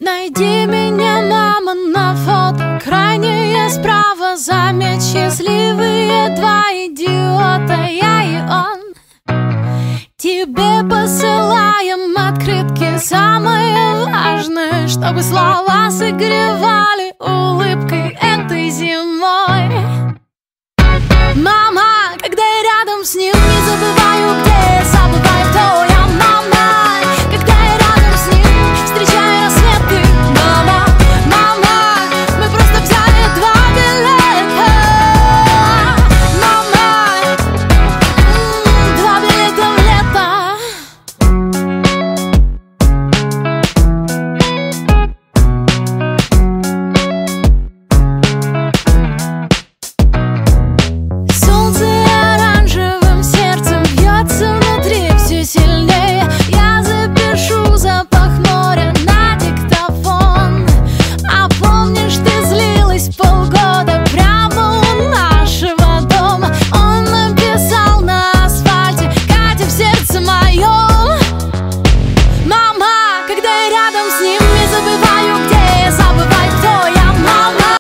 Найди меня, мама, на фото крайнее справа. Заметь, счастливые два идиота, я и он. Тебе посылаем открытки. Самое важное, чтобы слова согревали улыбкой этой зимой.